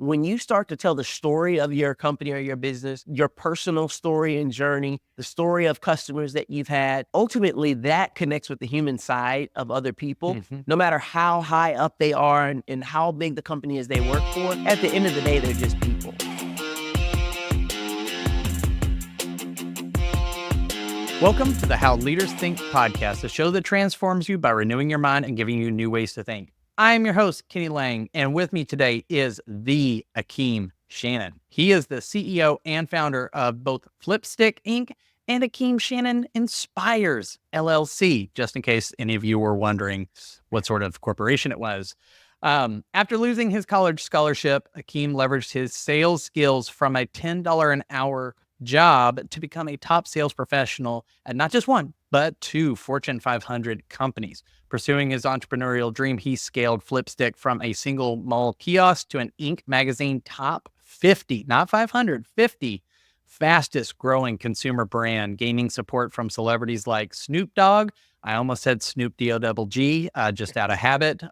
when you start to tell the story of your company or your business, your personal story and journey, the story of customers that you've had, ultimately that connects with the human side of other people. No matter how high up they are and how big the company is they work for, at the end of the day, they're just people. Welcome to the How Leaders Think podcast, a show that transforms you by renewing your mind and giving you new ways to think. I am your host, Kenny Lange, and with me today is the Akeem Shannon. He is the CEO and founder of both Flipstick Inc. and Akeem Shannon Inspires LLC, just in case any of you were wondering what sort of corporation it was. After losing his college scholarship, Akeem leveraged his sales skills from a $10 an hour job to become a top sales professional at not just one, but two Fortune 500 companies. Pursuing his entrepreneurial dream, he scaled Flipstick from a single mall kiosk to an Inc. magazine top 50, not 500, 50 fastest growing consumer brand, gaining support from celebrities like Snoop Dogg. I almost said Snoop D-O-double-G, just out of habit.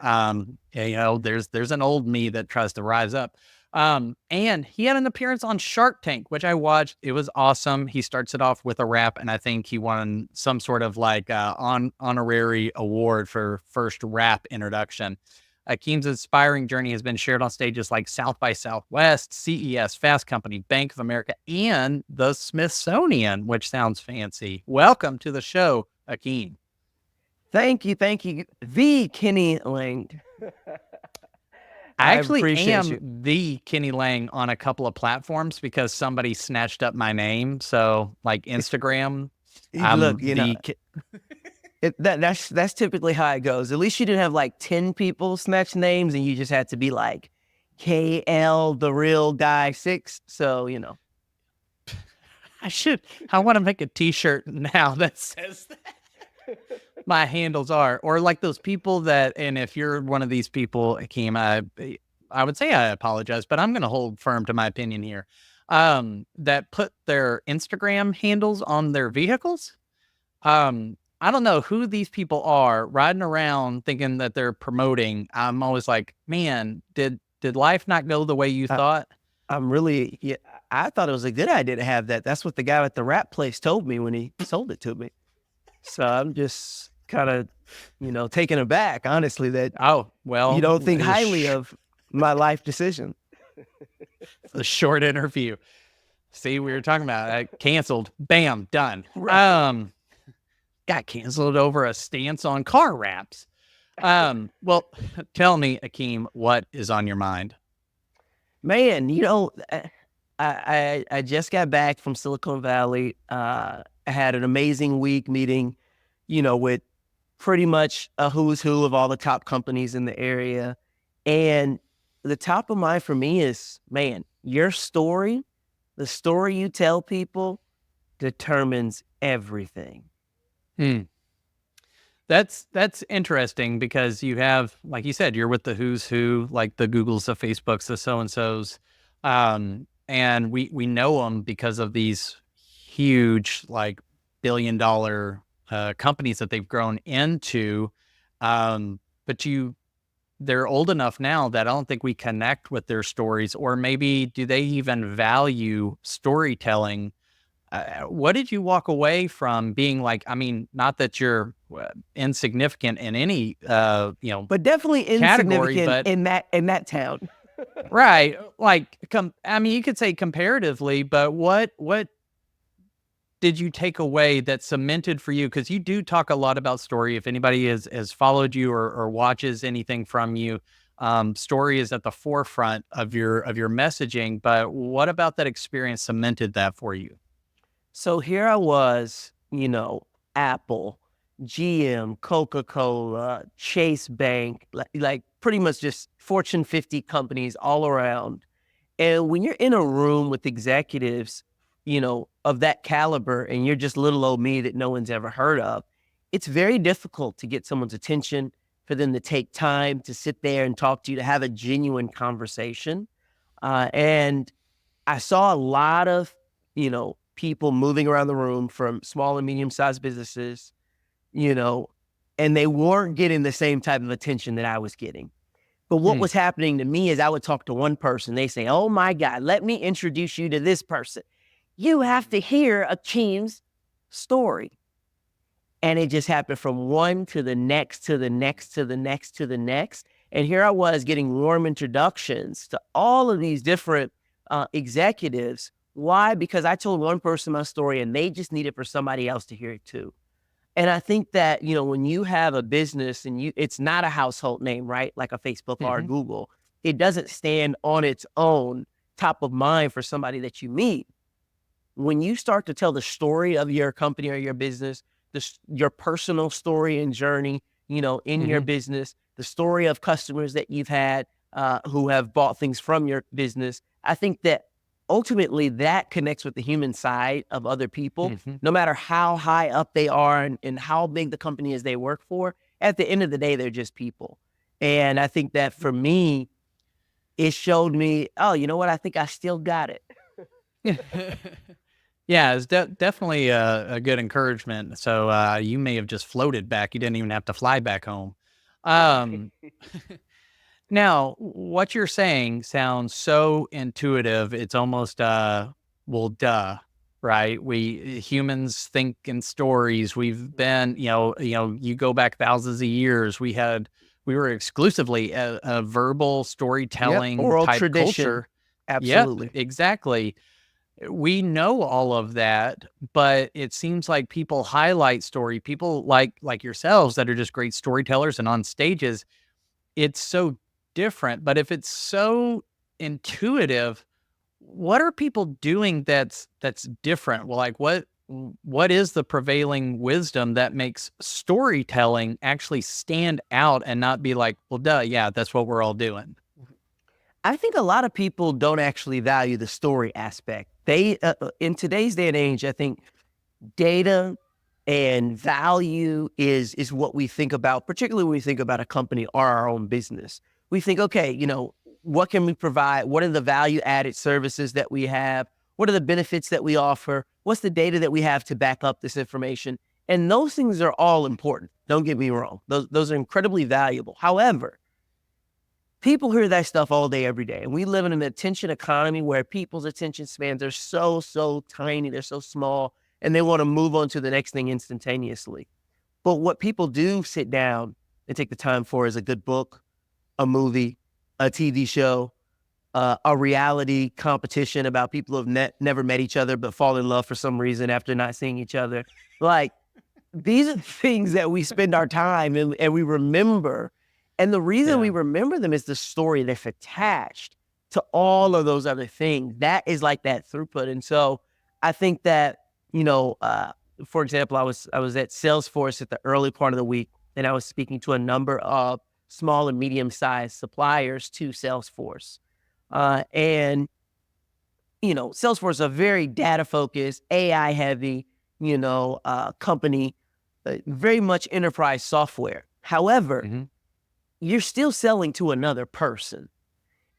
There's an old me that tries to rise up. And he had an appearance on Shark Tank, which I watched. It was awesome. He starts it off with a rap, and I think he won some sort of honorary award for first rap introduction. Akeem's inspiring journey has been shared on stages like South by Southwest, CES, Fast Company, Bank of America, and the Smithsonian, which sounds fancy. Welcome to the show, Akeem. Thank you. The Kenny Lange. I actually am the Kenny Lange on a couple of platforms because somebody snatched up my name. So like Instagram, that's typically how it goes. At least you didn't have like 10 people snatch names and you just had to be like KL, the real guy 6. So, I want to make a t-shirt now that says that. My handles are, or like those people that, and if you're one of these people, Akeem, I would say I apologize, but I'm going to hold firm to my opinion here, that put their Instagram handles on their vehicles. I don't know who these people are riding around thinking that they're promoting. I'm always like, man, did life not go the way you thought? I thought it was a good idea to have that. That's what the guy at the rap place told me when he sold it to me. So I'm just kind of, taken aback, honestly, that you don't think highly of my life decision. A short interview. See, we were talking about canceled. Bam, done. Right. Got canceled over a stance on car wraps. Well, tell me, Akeem, what is on your mind? Man, I just got back from Silicon Valley. I had an amazing week meeting, with pretty much a who's who of all the top companies in the area. And the top of mind for me is, man, your story, the story you tell people determines everything. That's interesting because you have, like you said, you're with the who's who, like the Googles, the Facebooks, the so-and-sos. And we know them because of these huge, like billion-dollar companies that they've grown into. But they're old enough now that I don't think we connect with their stories, or maybe do they even value storytelling? What did you walk away from being like? I mean, not that you're insignificant in any, but definitely category, insignificant in that town. Right. Like, you could say comparatively, but what did you take away that cemented for you? Because you do talk a lot about story. If anybody has followed you or watches anything from you, story is at the forefront of your messaging. But what about that experience cemented that for you? So here I was, Apple, GM, Coca-Cola, Chase Bank, like pretty much just Fortune 50 companies all around. And when you're in a room with executives, of that caliber, and you're just little old me that no one's ever heard of, it's very difficult to get someone's attention, for them to take time to sit there and talk to you, to have a genuine conversation. And I saw a lot of, people moving around the room from small and medium-sized businesses, and they weren't getting the same type of attention that I was getting. But what Hmm. was happening to me is I would talk to one person. They say, oh my God, let me introduce you to this person. You have to hear Akeem's story. And it just happened from one to the next, to the next, to the next, to the next. And here I was getting warm introductions to all of these different executives. Why? Because I told one person my story and they just needed for somebody else to hear it too. And I think that, when you have a business and it's not a household name, right? Like a Facebook or a Hmm. Google, it doesn't stand on its own top of mind for somebody that you meet. When you start to tell the story of your company or your business, your personal story and journey, in your Hmm. business, the story of customers that you've had who have bought things from your business, I think that ultimately that connects with the human side of other people, Hmm. no matter how high up they are and how big the company is they work for. At the end of the day, they're just people. And I think that for me, it showed me, oh, you know what? I think I still got it. Yeah, it's definitely a good encouragement. So you may have just floated back. You didn't even have to fly back home. Right. Um, Now, what you're saying sounds so intuitive. It's almost, well, duh, right? We humans think in stories. We've been, you go back thousands of years. We were exclusively a verbal Yep. storytelling Oral type tradition. culture. Yep, Absolutely. exactly. We know all of that, but it seems like people highlight story. People like yourselves that are just great storytellers and on stages, it's so different, but if it's so intuitive, what are people doing that's different? Well, like what is the prevailing wisdom that makes storytelling actually stand out and not be like, well, duh, yeah, that's what we're all doing. I think a lot of people don't actually value the story aspect. They, in today's day and age, I think data and value is what we think about, particularly when we think about a company or our own business. We think, okay, what can we provide? What are the value added services that we have? What are the benefits that we offer? What's the data that we have to back up this information? And those things are all important. Don't get me wrong. Those are incredibly valuable. However, people hear that stuff all day, every day. And we live in an attention economy where people's attention spans are so tiny, they're so small, and they want to move on to the next thing instantaneously. But what people do sit down and take the time for is a good book, a movie, a TV show, a reality competition about people who have never met each other but fall in love for some reason after not seeing each other. Like, these are things that we spend our time and we remember. And the reason we Yeah. remember them is the story that's attached to all of those other things. That is like that throughput. And so I think that, for example, I was at Salesforce at the early part of the week, and I was speaking to a number of small and medium-sized suppliers to Salesforce. And Salesforce is a very data focused, AI heavy, company, very much enterprise software. However, Hmm. you're still selling to another person.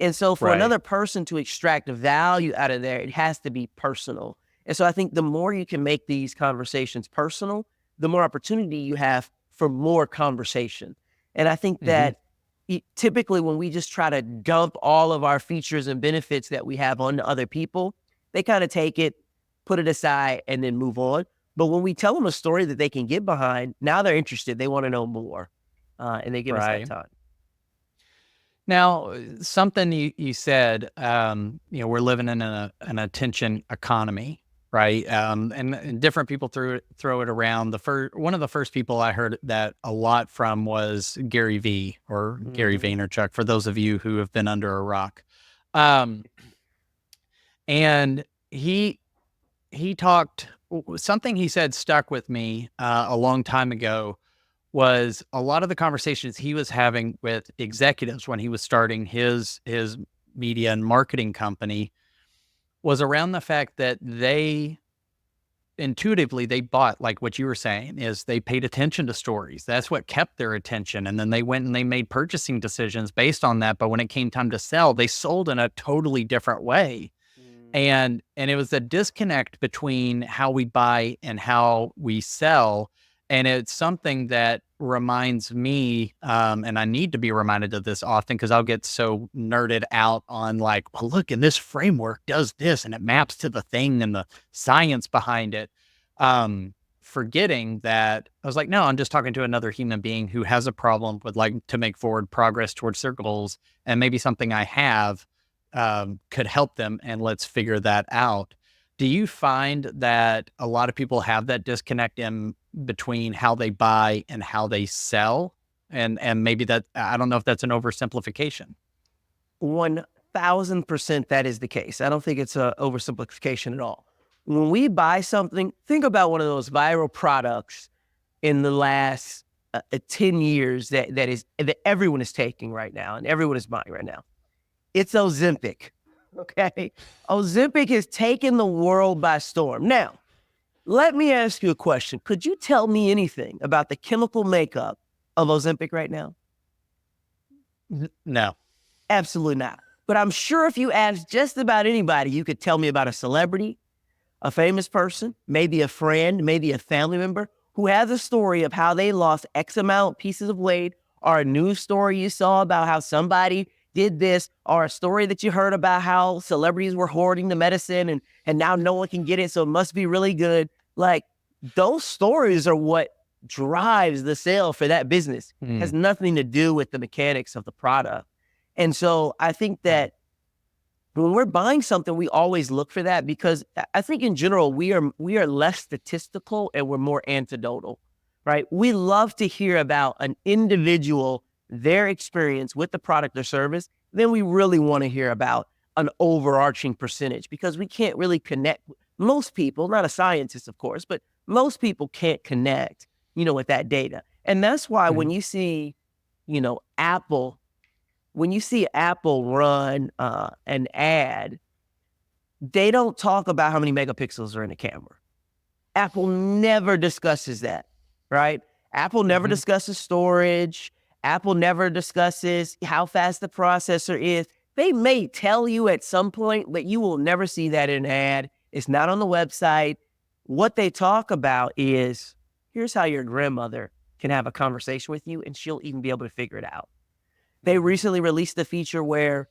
And so for Right. another person to extract value out of there, it has to be personal. And so I think the more you can make these conversations personal, the more opportunity you have for more conversation. And I think Hmm. that typically when we just try to dump all of our features and benefits that we have onto other people, they kind of take it, put it aside, and then move on. But when we tell them a story that they can get behind, now they're interested. They want to know more, and they give us that Right. time. Now, something you said, we're living in an attention economy, right? And different people throw it around. One of the first people I heard that a lot from was Gary V or Gary Mhm. Vaynerchuk. For those of you who have been under a rock, um, and he he talked something he said stuck with me a long time ago was a lot of the conversations he was having with executives when he was starting his media and marketing company was around the fact that they intuitively they bought like what you were saying is they paid attention to stories. That's what kept their attention. And then they went and they made purchasing decisions based on that. But when it came time to sell, they sold in a totally different way. Mhm. And it was a disconnect between how we buy and how we sell. And it's something that reminds me, and I need to be reminded of this often because I'll get so nerded out on like, well, look, and this framework does this and it maps to the thing and the science behind it. Forgetting that I was like, no, I'm just talking to another human being who has a problem, would like to make forward progress towards their goals, and maybe something I have could help them, and let's figure that out. Do you find that a lot of people have that disconnect in between how they buy and how they sell? And maybe that, I don't know if that's an oversimplification. 1000% that is the case. I don't think it's a oversimplification at all. When we buy something, think about one of those viral products in the last 10 years that everyone is taking right now and everyone is buying right now. It's Ozempic. Okay. Ozempic has taken the world by storm. Now, let me ask you a question. Could you tell me anything about the chemical makeup of Ozempic right now? No. Absolutely not. But I'm sure if you asked just about anybody, you could tell me about a celebrity, a famous person, maybe a friend, maybe a family member who has a story of how they lost X amount pieces of weight, or a news story you saw about how somebody did this, or a story that you heard about how celebrities were hoarding the medicine and now no one can get it, so it must be really good. Like, those stories are what drives the sale for that business. It has nothing to do with the mechanics of the product. And so I think that when we're buying something, we always look for that, because I think in general, we are less statistical and we're more anecdotal, right? We love to hear about an individual, their experience with the product or service. Then we really want to hear about an overarching percentage, because we can't really connect. Most people, not a scientist, of course, but most people can't connect, with that data. And that's why when you see, Apple, run an ad, they don't talk about how many megapixels are in the camera. Apple never discusses that, right? Apple never discusses storage. Apple never discusses how fast the processor is. They may tell you at some point, but you will never see that in an ad. It's not on the website. What they talk about is, here's how your grandmother can have a conversation with you and she'll even be able to figure it out. They recently released a feature where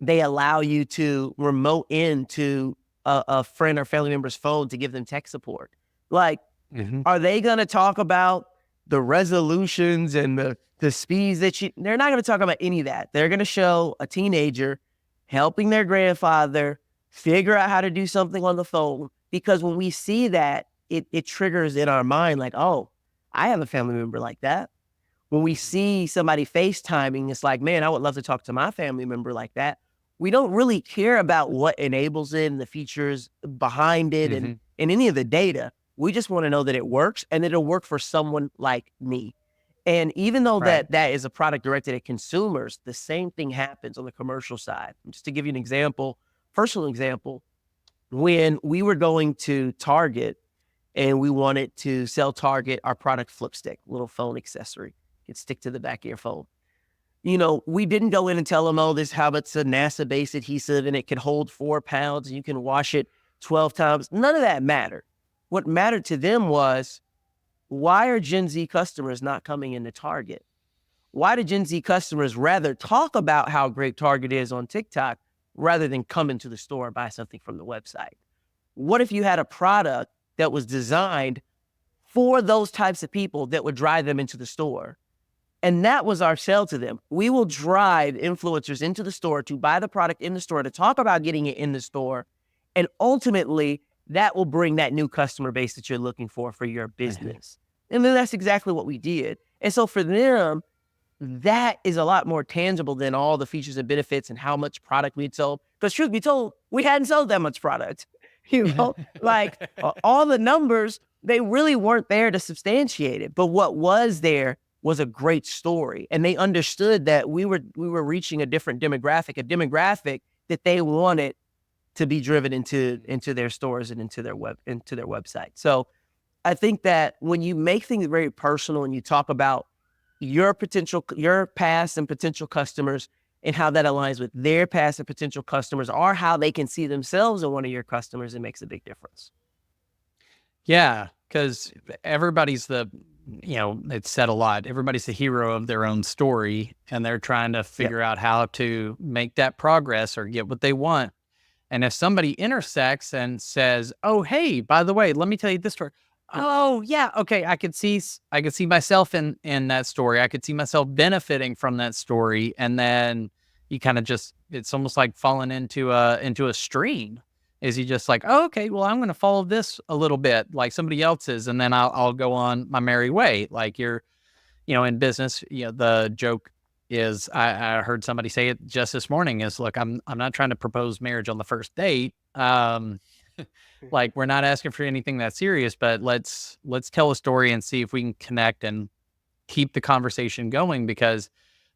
they allow you to remote into a friend or family member's phone to give them tech support. Like, are they going to talk about the resolutions and the speeds that they're not going to talk about any of that. They're going to show a teenager helping their grandfather figure out how to do something on the phone, because when we see that, it triggers in our mind like, oh, I have a family member like that. When we see somebody FaceTiming, it's like, man, I would love to talk to my family member like that. We don't really care about what enables it and the features behind it and any of the data. We just want to know that it works and that it'll work for someone like me. And even though that is a product directed at consumers, the same thing happens on the commercial side. Just to give you an example, personal example, when we were going to Target and we wanted to sell Target our product Flipstick, little phone accessory. It stick to the back of your phone. We didn't go in and tell them, oh, this how it's a NASA-based adhesive and it can hold 4 pounds and you can wash it 12 times. None of that mattered. What mattered to them was, why are Gen Z customers not coming into Target? Why do Gen Z customers rather talk about how great Target is on TikTok rather than come into the store and buy something from the website? What if you had a product that was designed for those types of people that would drive them into the store? And that was our sell to them. We will drive influencers into the store to buy the product in the store, to talk about getting it in the store. And ultimately, that will bring that new customer base that you're looking for your business. And then that's exactly what we did. And so for them, that is a lot more tangible than all the features and benefits and how much product we'd sold. Because truth be told, we hadn't sold that much product. Like all the numbers, they really weren't there to substantiate it. But what was there was a great story. And they understood that we were reaching a different demographic, a demographic that they wanted to be driven into their stores and into their website. So I think that when you make things very personal and you talk about your past and potential customers and how that aligns with their past and potential customers, or how they can see themselves in one of your customers, it makes a big difference. Yeah, because everybody's the it's said a lot. Everybody's the hero of their own story, and they're trying to figure out how to make that progress or get what they want. And if somebody intersects and says, "Oh, hey, by the way, let me tell you this story." Oh, yeah, okay, I could see myself in that story. I could see myself benefiting from that story, and then you kind of just it's almost like falling into a stream. Is you just like, "Oh, okay, well, I'm going to follow this a little bit like somebody else's, and then I'll go on my merry way." Like you're in business, the joke is I heard somebody say it just this morning is, look, I'm not trying to propose marriage on the first date. Like we're not asking for anything that serious, but let's tell a story and see if we can connect and keep the conversation going, because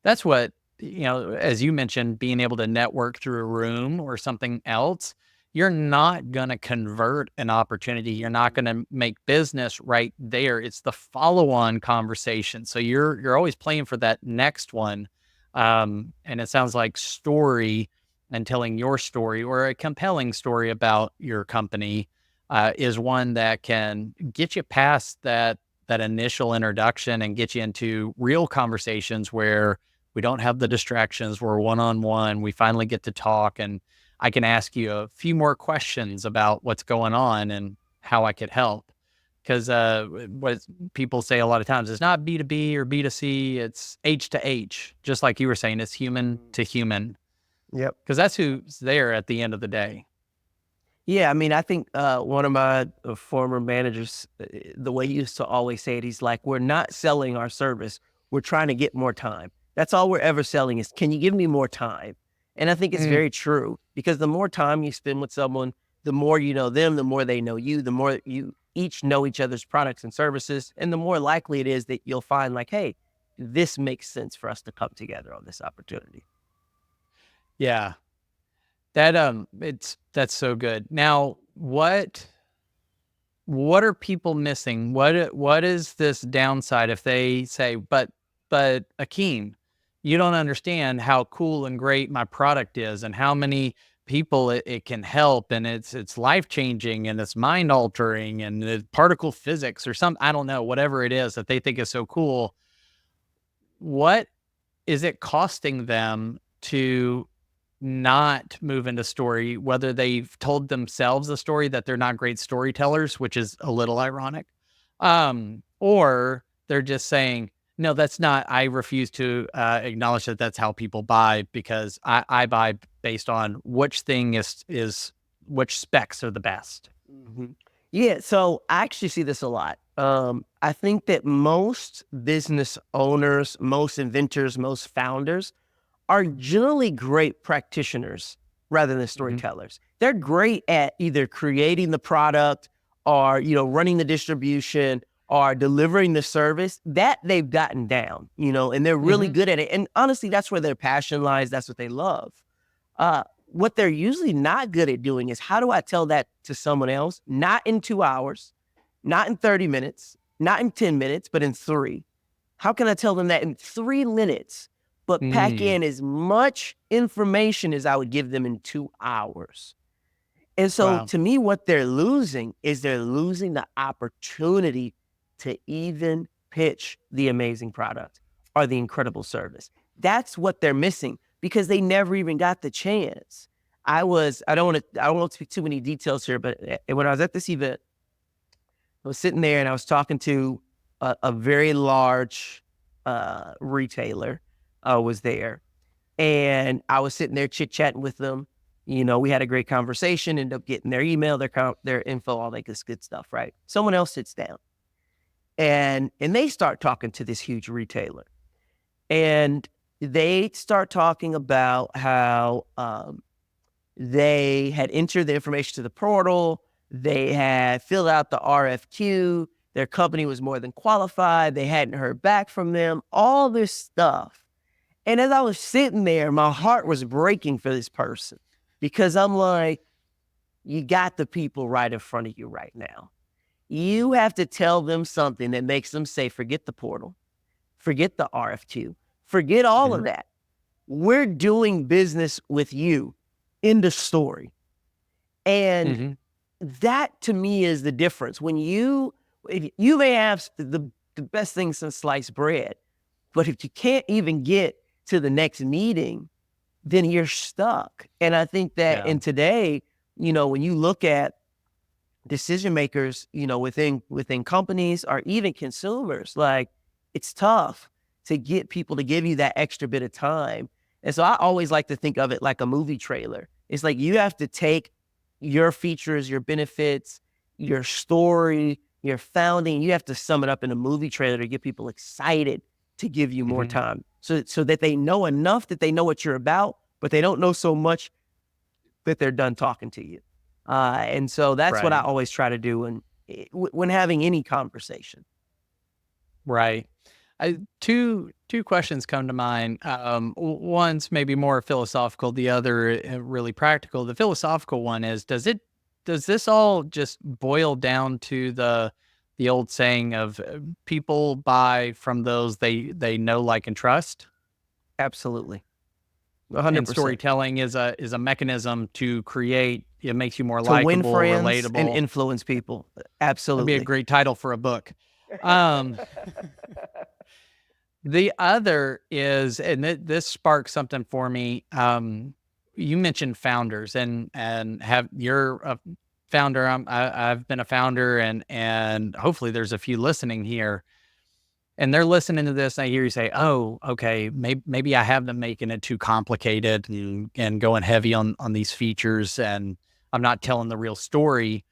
that's what, as you mentioned, being able to network through a room or something else, you're not going to convert an opportunity. You're not going to make business right there. It's the follow-on conversation. So you're always playing for that next one. And it sounds like story and telling your story or a compelling story about your company is one that can get you past that initial introduction and get you into real conversations where we don't have the distractions. We're one-on-one. We finally get to talk, and I can ask you a few more questions about what's going on and how I could help. Because what people say a lot of times is not B2B or B2C, it's H to H. Just like you were saying, it's human to human. Yep. Because that's who's there at the end of the day. Yeah, I mean, I think one of my former managers, the way he used to always say it, he's like, "We're not selling our service. We're trying to get more time. That's all we're ever selling is, can you give me more time?" And I think it's very true, because the more time you spend with someone, the more you know them, the more they know you, the more you each know each other's products and services, and the more likely it is that you'll find like, hey, this makes sense for us to come together on this opportunity. Yeah. That's so good. Now, what are people missing? What is this downside if they say, but Akeem, you don't understand how cool and great my product is and how many people it can help, and it's life changing and it's mind altering and it's particle physics or some, I don't know, whatever it is that they think is so cool. What is it costing them to not move into story, whether they've told themselves a story that they're not great storytellers, which is a little ironic, or they're just saying, no, that's not, I refuse to acknowledge that that's how people buy, because I buy based on which thing is which specs are the best. Mhm. Yeah, so I actually see this a lot. I think that most business owners, most inventors, most founders are generally great practitioners rather than Mhm. storytellers. They're great at either creating the product or, running the distribution or delivering the service that they've gotten down, and they're really Mhm. good at it. And honestly, that's where their passion lies. That's what they love. What they're usually not good at doing is, how do I tell that to someone else? Not in 2 hours, not in 30 minutes, not in 10 minutes, but in 3. How can I tell them that in 3 minutes, but pack Mm. in as much information as I would give them in 2 hours? And so Wow. to me, what they're losing is they're losing the opportunity to even pitch the amazing product or the incredible service. That's what they're missing, because they never even got the chance. I don't want to speak too many details here, but when I was at this event, I was sitting there and I was talking to a very large retailer was there. And I was sitting there chit-chatting with them. We had a great conversation, ended up getting their email, their info, all that good stuff, right? Someone else sits down and they start talking to this huge retailer. And they start talking about how they had entered the information to the portal. They had filled out the RFQ. Their company was more than qualified. They hadn't heard back from them, all this stuff. And as I was sitting there, my heart was breaking for this person, because I'm like, you got the people right in front of you right now. You have to tell them something that makes them say, forget the portal, forget the RFQ, forget all of Mhm. that. We're doing business with you. End of story. And Mhm. that to me is the difference. If you may have the the best thing since sliced bread. But if you can't even get to the next meeting, then you're stuck. And I think that in today, when you look at decision makers, within companies or even consumers, like, it's tough to get people to give you that extra bit of time. And so I always like to think of it like a movie trailer. It's like you have to take your features, your benefits, your story, your founding, you have to sum it up in a movie trailer to get people excited to give you more time. So that they know enough that they know what you're about, but they don't know so much that they're done talking to you. And so that's what I always try to do when having any conversation. Right. Two questions come to mind. One's maybe more philosophical, the other really practical. The philosophical one is, does this all just boil down to the old saying of people buy from those they know, like, and trust? Absolutely. 100%. And storytelling is a mechanism to create, it makes you more to likable, win friends, relatable, and influence people. Absolutely. That'd be a great title for a book. The other is, and this sparked something for me. You mentioned founders, and you're a founder. I've been a founder, and hopefully there's a few listening here, and they're listening to this. And I hear you say, "Oh, okay, maybe I have them making it too complicated and going heavy on these features, and I'm not telling the real story."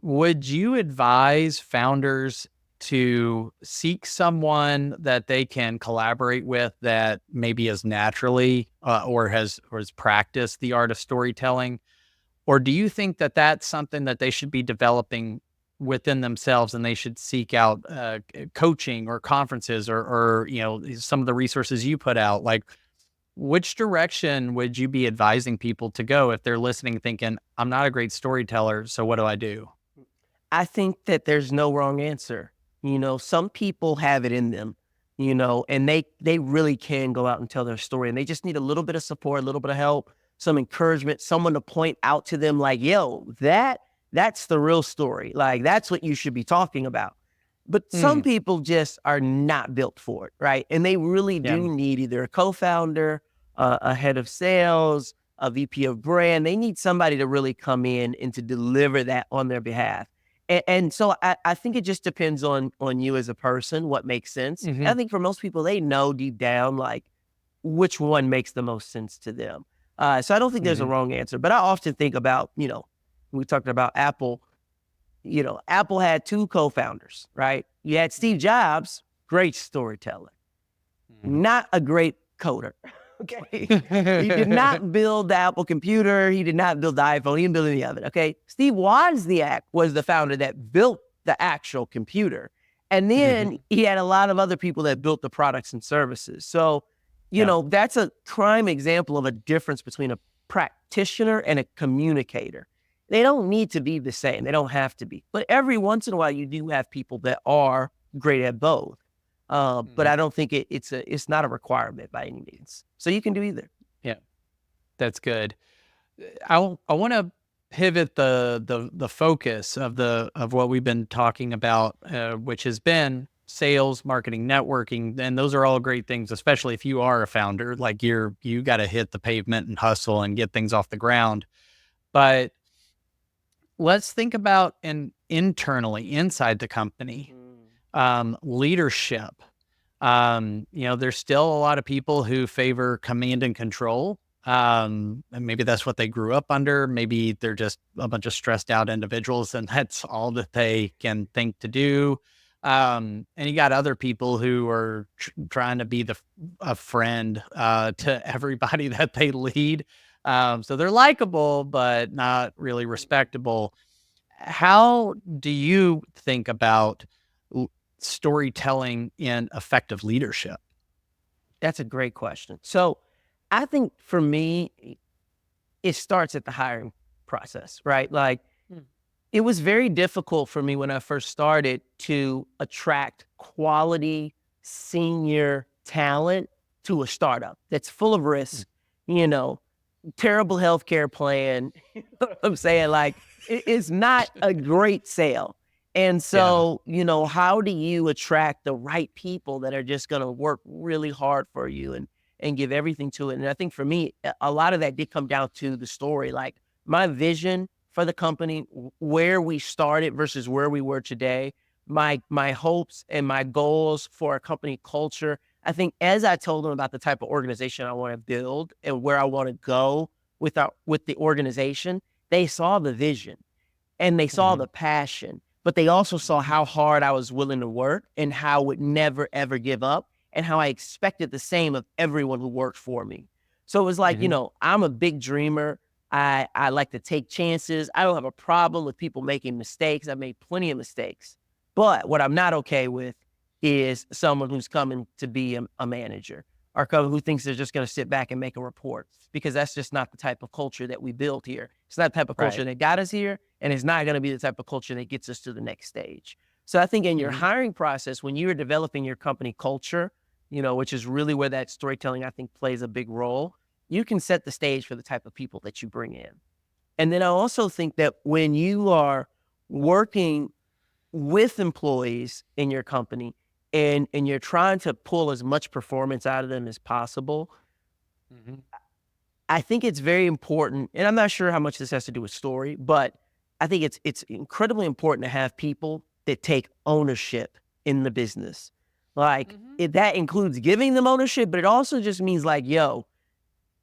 Would you advise founders to seek someone that they can collaborate with that maybe is naturally or has practiced the art of storytelling? Or do you think that that's something that they should be developing within themselves, and they should seek out coaching or conferences or some of the resources you put out? Like, which direction would you be advising people to go if they're listening thinking, I'm not a great storyteller, so what do I do? I think that there's no wrong answer. Some people have it in them, and they really can go out and tell their story, and they just need a little bit of support, a little bit of help, some encouragement, someone to point out to them like, yo, that's the real story. Like, that's what you should be talking about. But some people just are not built for it, right? And they really do need either a co-founder, a head of sales, a VP of brand. They need somebody to really come in and to deliver that on their behalf. And so I think it just depends on you as a person, what makes sense. I think for most people, they know deep down, like, which one makes the most sense to them. So I don't think there's a wrong answer. But I often think about, we talked about Apple. Apple had two co-founders, right? You had Steve Jobs, great storyteller, not a great coder. Okay. He did not build the Apple computer. He did not build the iPhone. He didn't build any of it. Okay. Steve Wozniak was the founder that built the actual computer. And then he had a lot of other people that built the products and services. So, that's a prime example of a difference between a practitioner and a communicator. They don't need to be the same. They don't have to be. But every once in a while, you do have people that are great at both. But I don't think it's not a requirement by any means. So you can do either. Yeah, that's good. I want to pivot the focus of what we've been talking about, which has been sales, marketing, networking, and those are all great things, especially if you are a founder. Like, you got to hit the pavement and hustle and get things off the ground. But let's think about internally inside the company. Leadership. There's still a lot of people who favor command and control. And maybe that's what they grew up under. Maybe they're just a bunch of stressed out individuals, and that's all that they can think to do. And you got other people who are trying to be a friend to everybody that they lead. So they're likable, but not really respectable. How do you think about storytelling in effective leadership? That's a great question. So I think for me, it starts at the hiring process, right? Like, it was very difficult for me when I first started to attract quality senior talent to a startup that's full of risk, terrible healthcare plan. I'm saying, like, it's not a great sale. And Yeah. so, how do you attract the right people that are just going to work really hard for you and give everything to it? And I think for me, a lot of that did come down to the story. Like my vision for the company, where we started versus where we were today, my hopes and my goals for a company culture. I think as I told them about the type of organization I want to build and where I want to go with the organization, they saw the vision and they saw Hmm. the passion, but they also saw how hard I was willing to work and how I would never, ever give up and how I expected the same of everyone who worked for me. So it was like, Hmm. I'm a big dreamer. I like to take chances. I don't have a problem with people making mistakes. I've made plenty of mistakes. But what I'm not okay with is someone who's coming to be a manager or who thinks they're just going to sit back and make a report, because that's just not the type of culture that we built here. It's not the type of culture Right. that got us here, and it's not going to be the type of culture that gets us to the next stage. So I think in your Hmm. hiring process, when you are developing your company culture, which is really where that storytelling I think plays a big role, you can set the stage for the type of people that you bring in. And then I also think that when you are working with employees in your company and you're trying to pull as much performance out of them as possible, Hmm. I think it's very important, and I'm not sure how much this has to do with story, but I think it's incredibly important to have people that take ownership in the business. Like Hmm. that includes giving them ownership, but it also just means like, yo,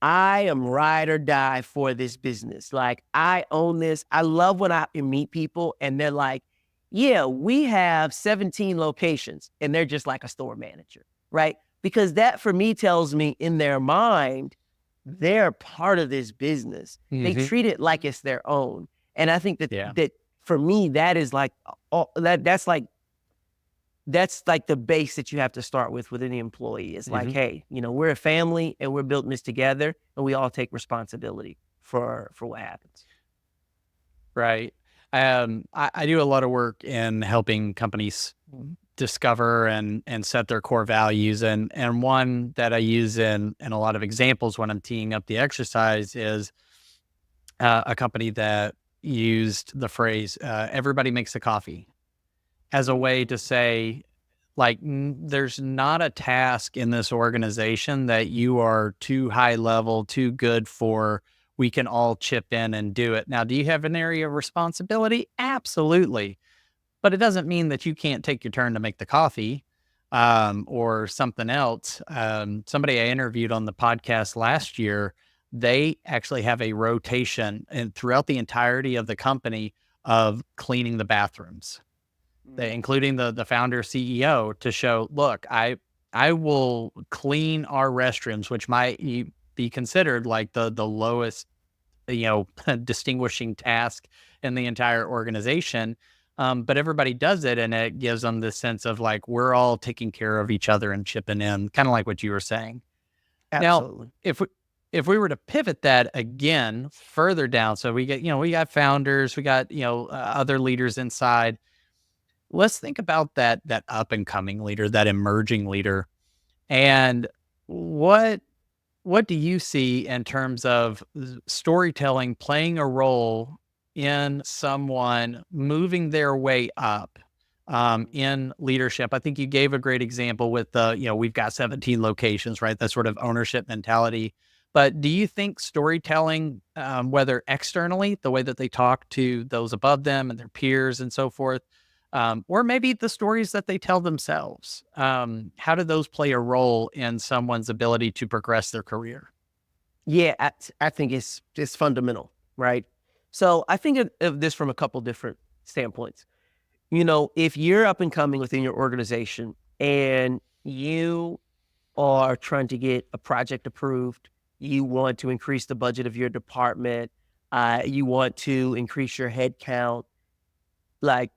I am ride or die for this business. Like I own this. I love when I meet people and they're like, yeah, we have 17 locations, and they're just like a store manager, right? Because that for me tells me in their mind, they're part of this business. They Hmm. treat it like it's their own. And I think that Yeah. for me, that is like that's like the base that you have to start with any employee. It's like, Hmm. hey, we're a family and we're building this together, and we all take responsibility for what happens. Right. I do a lot of work in helping companies discover and set their core values, and one that I use in a lot of examples when I'm teeing up the exercise is a company that used the phrase "everybody makes a coffee" as a way to say, like, there's not a task in this organization that you are too high level, too good for. We can all chip in and do it. Now, do you have an area of responsibility? Absolutely. But it doesn't mean that you can't take your turn to make the coffee or something else. Somebody I interviewed on the podcast last year, they actually have a rotation and throughout the entirety of the company of cleaning the bathrooms, including the founder CEO, to show, look, I will clean our restrooms, which might be considered like the lowest, distinguishing task in the entire organization. But everybody does it, and it gives them this sense of like we're all taking care of each other and chipping in, kind of like what you were saying. Now, Absolutely. if we were to pivot that again further down, so we got founders, we got other leaders inside. Let's think about that up and coming leader, that emerging leader, and what what do you see in terms of storytelling playing a role in someone moving their way up in leadership? I think you gave a great example with we've got 17 locations, right? That sort of ownership mentality. But do you think storytelling, whether externally, the way that they talk to those above them and their peers and so forth, or maybe the stories that they tell themselves, how do those play a role in someone's ability to progress their career? Yeah, I think it's fundamental, right? So I think of this from a couple different standpoints. If you're up and coming within your organization and you are trying to get a project approved, you want to increase the budget of your department, you want to increase your head count, like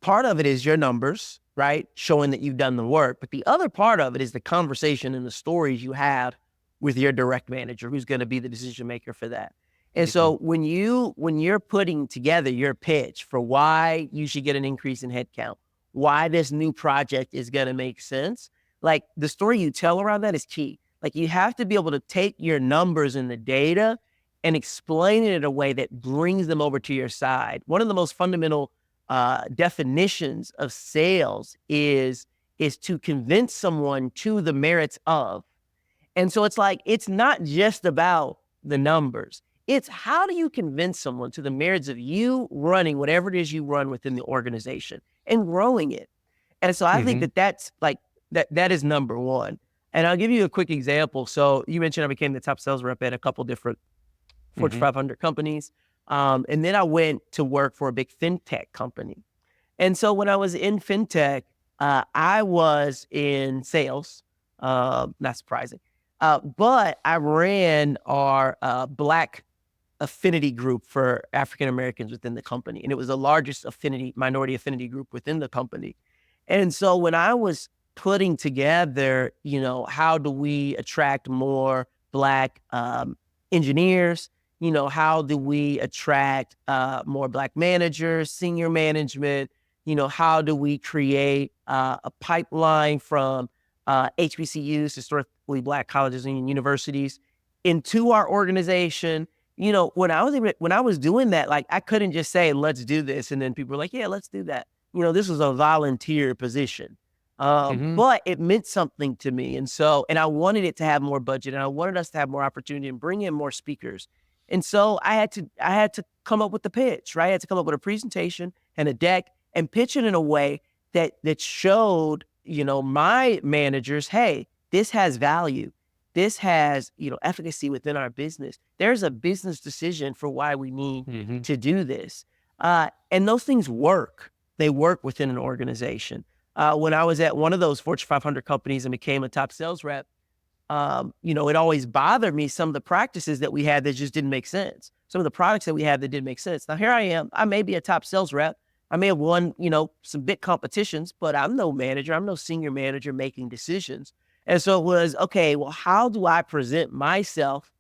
part of it is your numbers, right? Showing that you've done the work. But the other part of it is the conversation and the stories you have with your direct manager, who's going to be the decision maker for that. And Mhm. so when you're putting together your pitch for why you should get an increase in headcount, why this new project is going to make sense, like the story you tell around that is key. Like you have to be able to take your numbers and the data and explain it in a way that brings them over to your side. One of the most fundamental definitions of sales is to convince someone to the merits of. And so it's like, it's not just about the numbers. It's how do you convince someone to the merits of you running whatever it is you run within the organization and growing it. And so I think Mm-hmm. that that's like, that is number one. And I'll give you a quick example. So you mentioned I became the top sales rep at a couple different Fortune Mm-hmm. 500 companies. And then I went to work for a big fintech company. And so when I was in fintech, I was in sales, not surprising. But I ran our Black affinity group for African Americans within the company. And it was the largest minority affinity group within the company. And so when I was putting together, how do we attract more Black engineers? How do we attract more Black managers, senior management? How do we create a pipeline from HBCUs, historically Black colleges and universities, into our organization? When I was doing that, like I couldn't just say, let's do this. And then people were like, yeah, let's do that. This was a volunteer position. Mm-hmm. But it meant something to me. And I wanted it to have more budget, and I wanted us to have more opportunity and bring in more speakers. And so I had to come up with the pitch, right? I had to come up with a presentation and a deck and pitch it in a way that showed, my managers, hey, this has value. This has, efficacy within our business. There's a business decision for why we need Mm-hmm. to do this. And those things work. They work within an organization. When I was at one of those Fortune 500 companies and became a top sales rep, it always bothered me some of the practices that we had that just didn't make sense. Some of the products that we had that didn't make sense. Now here I am. I may be a top sales rep. I may have won, some big competitions, but I'm no manager. I'm no senior manager making decisions. And so it was, okay, well, how do I present myself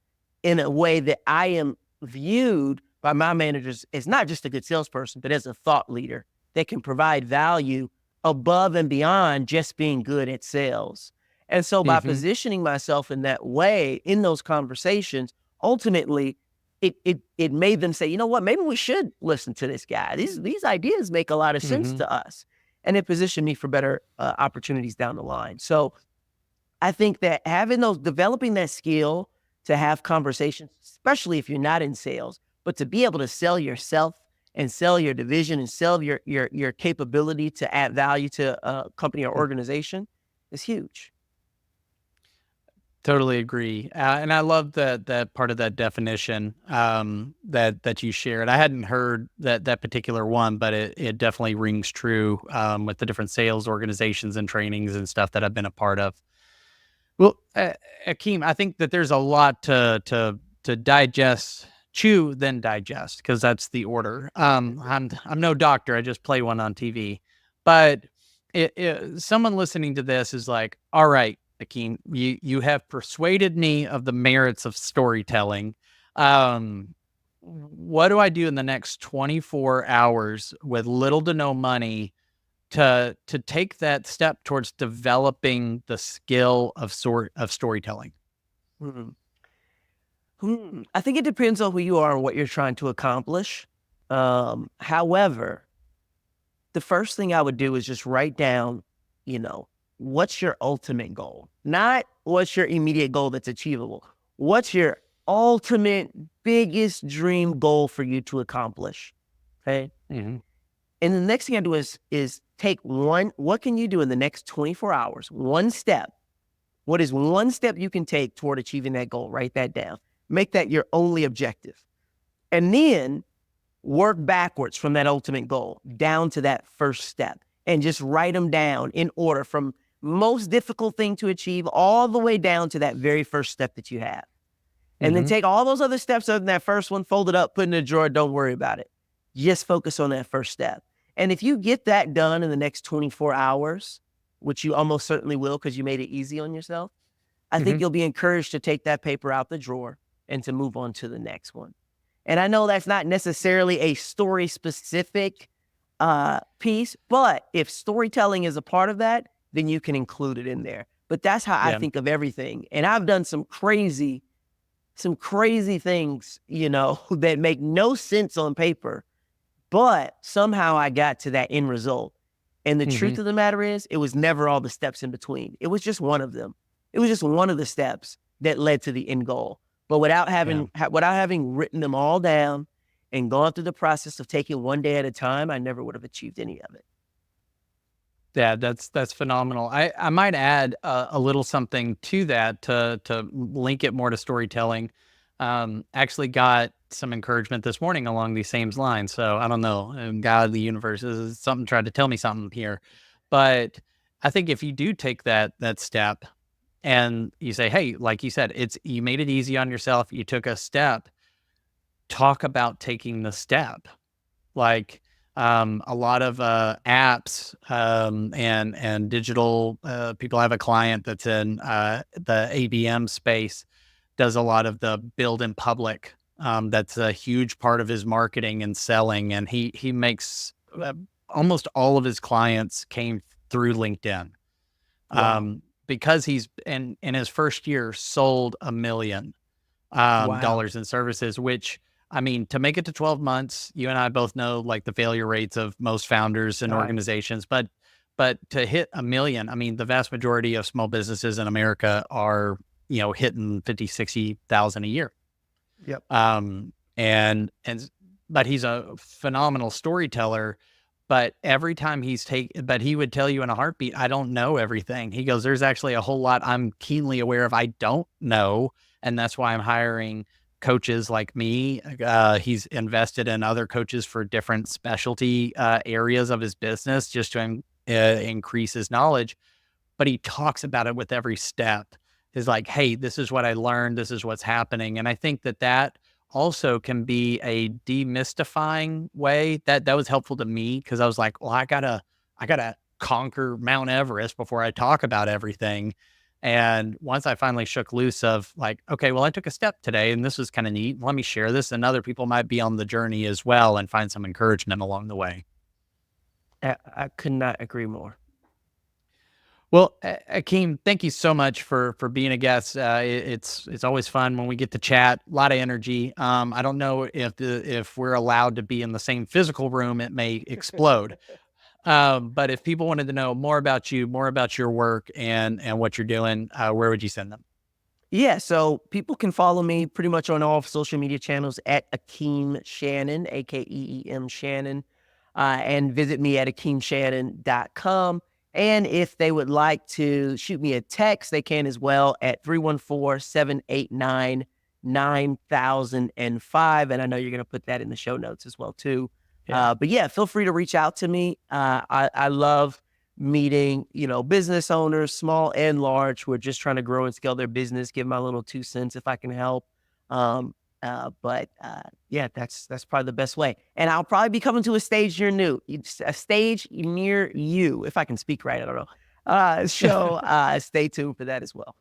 in a way that I am viewed by my managers as not just a good salesperson, but as a thought leader that can provide value above and beyond just being good at sales. And so by Mm-hmm. positioning myself in that way in those conversations, ultimately it made them say, you know what, maybe we should listen to this guy. These ideas make a lot of sense Mm-hmm. to us. And it positioned me for better opportunities down the line. So I think that developing that skill to have conversations, especially if you're not in sales, but to be able to sell yourself and sell your division and sell your capability to add value to a company or organization is huge. Totally agree, and I love that part of that definition that you shared. I hadn't heard that particular one, but it definitely rings true with the different sales organizations and trainings and stuff that I've been a part of. Well, Akeem, I think that there's a lot to digest, chew, then digest, because that's the order. I'm no doctor. I just play one on TV, but someone listening to this is like, all right, Akeem, you have persuaded me of the merits of storytelling. What do I do in the next 24 hours with little to no money to take that step towards developing the skill of storytelling? Hmm. I think it depends on who you are and what you're trying to accomplish. However, the first thing I would do is just write down, what's your ultimate goal? Not what's your immediate goal that's achievable. What's your ultimate biggest dream goal for you to accomplish? Okay. Mhm. And the next thing I do is take what can you do in the next 24 hours? One step. What is one step you can take toward achieving that goal? Write that down. Make that your only objective. And then work backwards from that ultimate goal down to that first step and just write them down in order from most difficult thing to achieve all the way down to that very first step that you have. And then Mhm. take all those other steps other than that first one, fold it up, put it in a drawer, don't worry about it. Just focus on that first step. And if you get that done in the next 24 hours, which you almost certainly will because you made it easy on yourself, I think Mhm. you'll be encouraged to take that paper out the drawer and to move on to the next one. And I know that's not necessarily a story specific piece, but if storytelling is a part of that, then you can include it in there. But that's how I Yeah. think of everything. And I've done some crazy things, that make no sense on paper, But somehow I got to that end result. And the truth of the matter is, it was never all the steps in between. It was just one of them. It was just one of the steps that led to the end goal. But without having written them all down and gone through the process of taking one day at a time, I never would have achieved any of it. Yeah, that's phenomenal. I might add a little something to that to link it more to storytelling. Actually got some encouragement this morning along these same lines. So I don't know, God, the universe is something trying to tell me something here. But I think if you do take that step and you say, hey, like you said, you made it easy on yourself. You took a step. Talk about taking the step. Like a lot of apps and digital people. I have a client that's in the ABM space, does a lot of the build in public. That's a huge part of his marketing and selling. And he makes almost all of his clients came through LinkedIn. Wow. Because he's in his first year sold $1 million dollars in services, which, I mean, to make it to 12 months, you and I both know like the failure rates of most founders and organizations, but to hit $1 million, I mean, the vast majority of small businesses in America are, hitting 50, 60,000 a year. Yep. But he's a phenomenal storyteller. But every time but he would tell you in a heartbeat, I don't know everything. He goes, there's actually a whole lot I'm keenly aware of I don't know. And that's why I'm hiring coaches like me. He's invested in other coaches for different specialty areas of his business just to increase his knowledge. But he talks about it with every step. He's like, hey, this is what I learned. This is what's happening. And I think that also can be a demystifying way that was helpful to me, because I was like, well, I gotta conquer Mount Everest before I talk about everything. And once I finally shook loose of like, okay, well, I took a step today and this was kind of neat. Let me share this, and other people might be on the journey as well and find some encouragement along the way. I could not agree more. Well, Akeem, thank you so much for being a guest. It's always fun when we get to chat. A lot of energy. I don't know if we're allowed to be in the same physical room, it may explode. But if people wanted to know more about you, more about your work and what you're doing, where would you send them? Yeah, so people can follow me pretty much on all social media channels at Akeem Shannon, Akeem Shannon, and visit me at akeemshannon.com. And if they would like to shoot me a text, they can as well at 314-789-9005. And I know you're going to put that in the show notes as well, too. Yeah. But yeah, feel free to reach out to me. I love meeting, business owners, small and large, who are just trying to grow and scale their business, give my little 2 cents if I can help. Yeah, that's probably the best way. And I'll probably be coming to a stage near you, if I can speak right. I don't know. Stay tuned for that as well.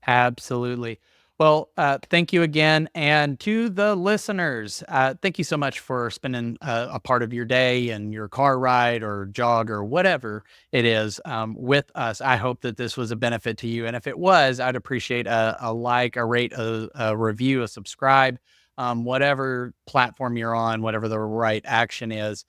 Absolutely. Well, thank you again. And to the listeners, thank you so much for spending a part of your day and your car ride or jog or whatever it is with us. I hope that this was a benefit to you. And if it was, I'd appreciate a like, a rate, a review, a subscribe, whatever platform you're on, whatever the right action is.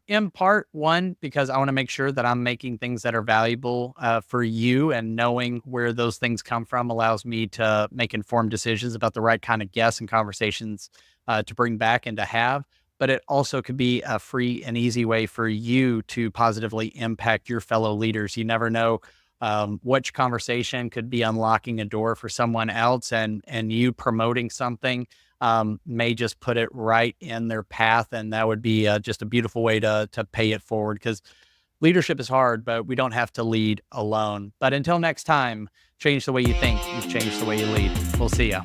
In part one, because I want to make sure that I'm making things that are valuable for you, and knowing where those things come from allows me to make informed decisions about the right kind of guests and conversations to bring back and to have. But it also could be a free and easy way for you to positively impact your fellow leaders. You never know which conversation could be unlocking a door for someone else, and you promoting something may just put it right in their path. And that would be just a beautiful way to pay it forward, because leadership is hard, but we don't have to lead alone. But until next time, change the way you think, you change the way you lead. We'll see ya.